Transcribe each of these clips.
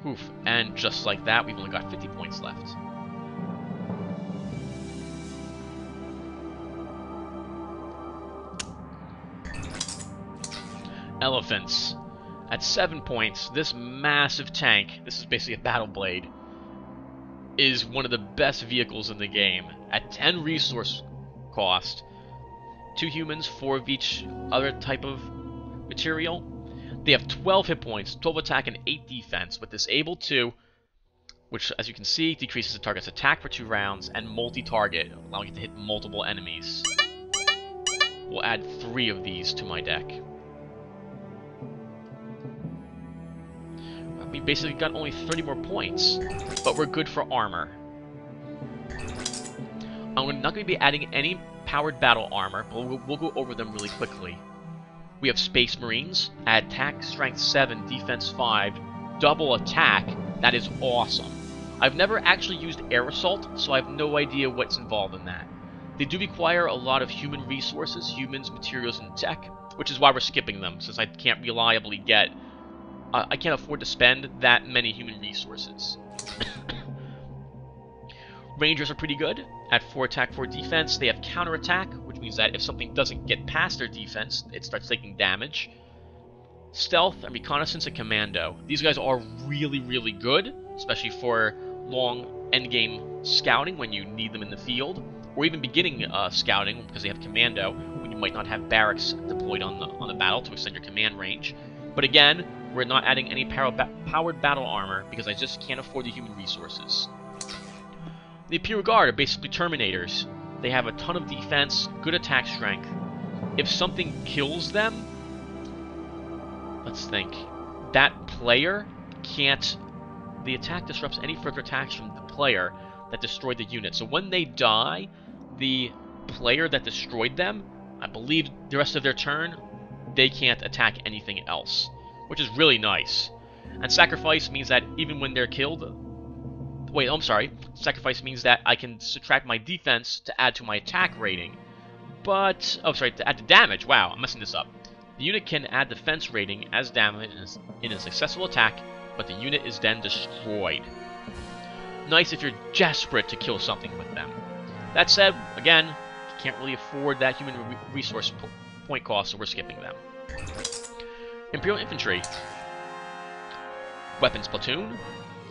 Oof, and just like that, we've only got 50 points left. Elephants. At 7 points, this massive tank, this is basically a battle blade, is one of the best vehicles in the game. At 10 resource cost, 2 humans, 4 of each other type of material. They have 12 hit points, 12 attack, and 8 defense, with Disable 2, which, as you can see, decreases the target's attack for 2 rounds, and multi-target, allowing it to hit multiple enemies. We'll add 3 of these to my deck. We basically got only 30 more points, but we're good for armor. I'm not going to be adding any powered battle armor, but we'll go over them really quickly. We have Space Marines, add attack, strength 7, defense 5, double attack. That is awesome. I've never actually used air assault, so I have no idea what's involved in that. They do require a lot of human resources, humans, materials, and tech, which is why we're skipping them, since I can't reliably get... I can't afford to spend that many human resources. Rangers are pretty good. At 4 attack, 4 defense, they have counterattack, which means that if something doesn't get past their defense, it starts taking damage. Stealth, and reconnaissance, and commando. These guys are really, really good, especially for long endgame scouting when you need them in the field, or even beginning scouting because they have commando when you might not have barracks deployed on the battle to extend your command range. But again, we're not adding any powered battle armor because I just can't afford the human resources. The Imperial Guard are basically Terminators. They have a ton of defense, good attack strength. If something kills them, let's think, that player can't... The attack disrupts any further attacks from the player that destroyed the unit. So when they die, the player that destroyed them, I believe the rest of their turn, they can't attack anything else, which is really nice. And Sacrifice means that even when they're killed... Wait, I'm sorry. Sacrifice means that I can subtract my defense to add to my attack rating, but... Oh, sorry, to add to damage. Wow, I'm messing this up. The unit can add defense rating as damage in a successful attack, but the unit is then destroyed. Nice if you're desperate to kill something with them. That said, again, you can't really afford that human resource point cost, so we're skipping them. Imperial Infantry. Weapons Platoon.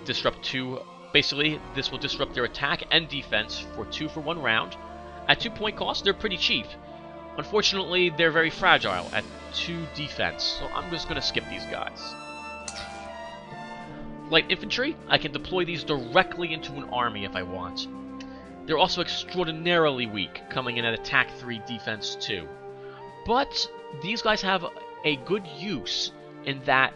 Disrupt 2. Basically, this will disrupt their attack and defense for 2 for 1 round. At 2 point cost, they're pretty cheap. Unfortunately, they're very fragile at 2 defense, so I'm just going to skip these guys. Light Infantry. I can deploy these directly into an army if I want. They're also extraordinarily weak, coming in at attack 3, defense 2. But these guys have a good use in that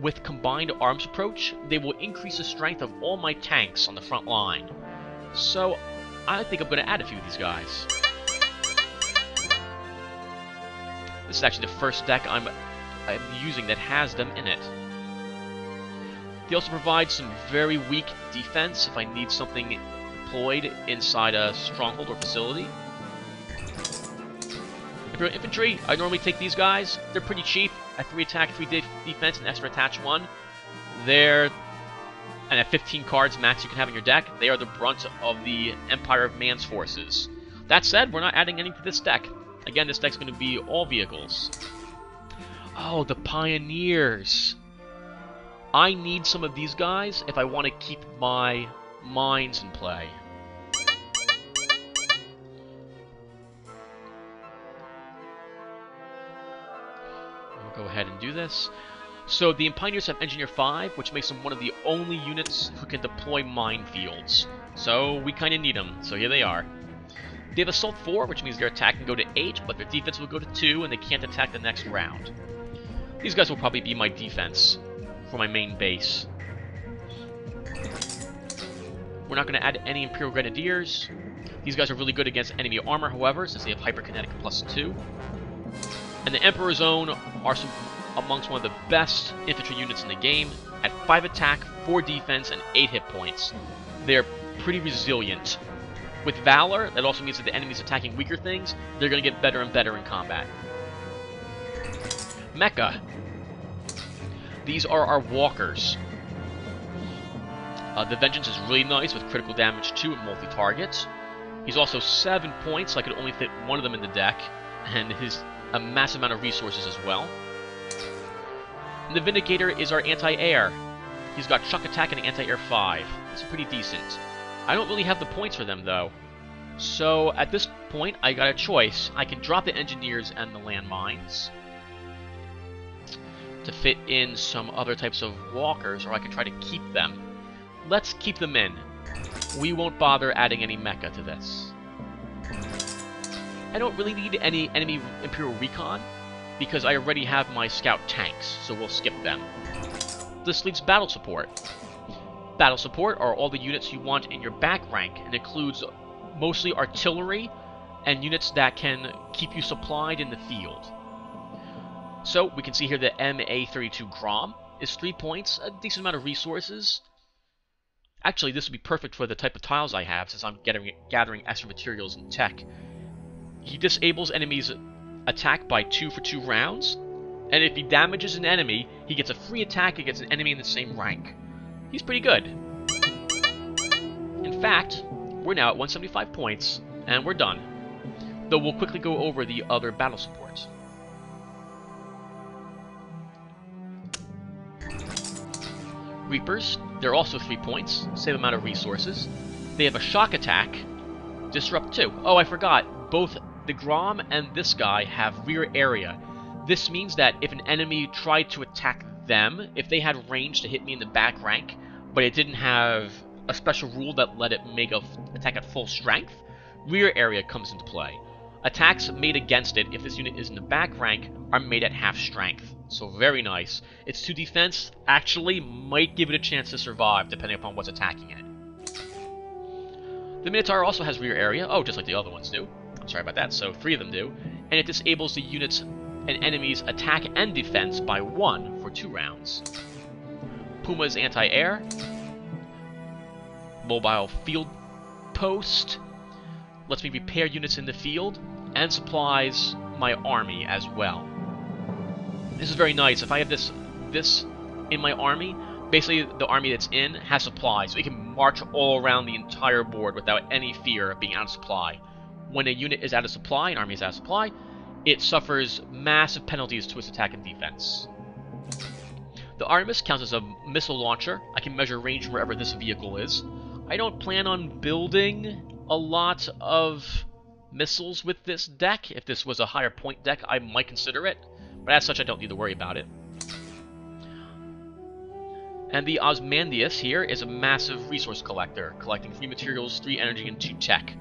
with combined arms approach, they will increase the strength of all my tanks on the front line. So I think I'm going to add a few of these guys. This is actually the first deck I'm using that has them in it. They also provide some very weak defense if I need something deployed inside a stronghold or facility. Imperial Infantry, I normally take these guys. They're pretty cheap. At 3 attack, 3 defense, and extra attach 1. And at 15 cards max you can have in your deck, they are the brunt of the Empire of Man's forces. That said, we're not adding any to this deck. Again, this deck's going to be all vehicles. Oh, the Pioneers. I need some of these guys if I want to keep my mines in play. We'll go ahead and do this. So the Pioneers have Engineer 5, which makes them one of the only units who can deploy minefields. So we kind of need them, so here they are. They have Assault 4, which means their attack can go to 8, but their defense will go to 2, and they can't attack the next round. These guys will probably be my defense for my main base. We're not going to add any Imperial Grenadiers. These guys are really good against enemy armor, however, since they have Hyperkinetic +2. And the Emperor's Own are amongst one of the best infantry units in the game. At 5 attack, 4 defense, and 8 hit points. They're pretty resilient. With Valor, that also means that the enemies attacking weaker things, they're going to get better and better in combat. Mecha. These are our walkers. The Vengeance is really nice with critical damage too and multi-target. He's also 7 points, so I could only fit one of them in the deck, and a massive amount of resources as well. And the Vindicator is our anti-air. He's got Shock Attack and Anti-Air 5. It's pretty decent. I don't really have the points for them, though. So, at this point, I got a choice. I can drop the Engineers and the Landmines to fit in some other types of walkers, or I can try to keep them. Let's keep them in. We won't bother adding any mecha to this. I don't really need any enemy Imperial Recon, because I already have my Scout tanks, so we'll skip them. This leaves Battle Support. Battle Support are all the units you want in your back rank, and includes mostly artillery and units that can keep you supplied in the field. So, we can see here the MA32 Grom is 3 points, a decent amount of resources. Actually, this would be perfect for the type of tiles I have, since I'm gathering extra materials and tech. He disables enemies' attack by 2 for 2 rounds, and if he damages an enemy, he gets a free attack against an enemy in the same rank. He's pretty good. In fact, we're now at 175 points, and we're done. Though we'll quickly go over the other battle supports. Reapers, they're also 3 points, same amount of resources. They have a Shock Attack, Disrupt 2. Oh, I forgot, both the Grom and this guy have rear area. This means that if an enemy tried to attack them, if they had range to hit me in the back rank, but it didn't have a special rule that let it make an attack at full strength, rear area comes into play. Attacks made against it, if this unit is in the back rank, are made at half strength. So very nice. Its 2 defense actually might give it a chance to survive, depending upon what's attacking it. The Minotaur also has rear area, oh, just like the other ones do. Sorry about that, so 3 of them do. And it disables the unit's and enemy's attack and defense by 1 for 2 rounds. Puma's anti-air. Mobile field post. Lets me repair units in the field, and supplies my army as well. This is very nice. If I have this in my army, basically the army that's in has supplies, so it can march all around the entire board without any fear of being out of supply. When a unit is out of supply, an army is out of supply, it suffers massive penalties to its attack and defense. The Artemis counts as a missile launcher. I can measure range from wherever this vehicle is. I don't plan on building a lot of missiles with this deck. If this was a higher point deck, I might consider it, but as such I don't need to worry about it. And the Osmandius here is a massive resource collector, collecting 3 materials, 3 energy, and 2 tech.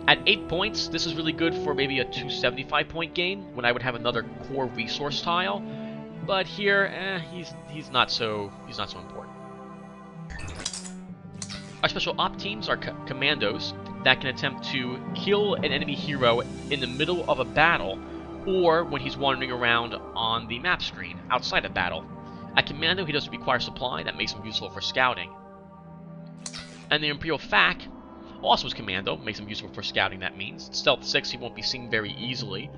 At 8 points, this is really good for maybe a 275 point gain, when I would have another core resource tile. But here, he's not so important. Our special op teams are commandos that can attempt to kill an enemy hero in the middle of a battle, or when he's wandering around on the map screen outside of battle. At commando, he doesn't require supply, that makes him useful for scouting. And the Imperial Fac also is commando, makes him useful for scouting, that means. Stealth 6, he won't be seen very easily.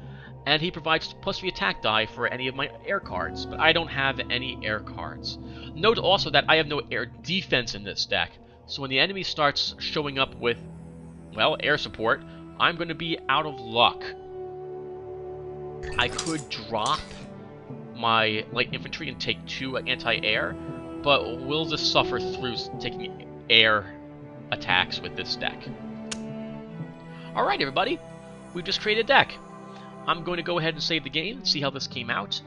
And he provides +3 attack die for any of my air cards, but I don't have any air cards. Note also that I have no air defense in this deck, so when the enemy starts showing up with, well, air support, I'm going to be out of luck. I could drop my light infantry and take 2 anti-air, but will just suffer through taking air attacks with this deck. Alright everybody, we've just created a deck. I'm going to go ahead and save the game, see how this came out,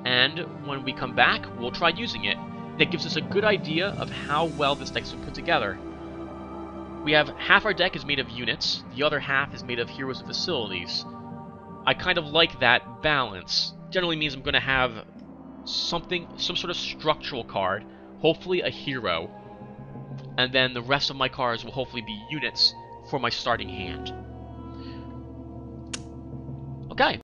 and when we come back, we'll try using it. That gives us a good idea of how well this deck's been put together. We have half our deck is made of units, the other half is made of heroes and facilities. I kind of like that balance. Generally means I'm going to have some sort of structural card, hopefully a hero, and then the rest of my cards will hopefully be units for my starting hand. Okay.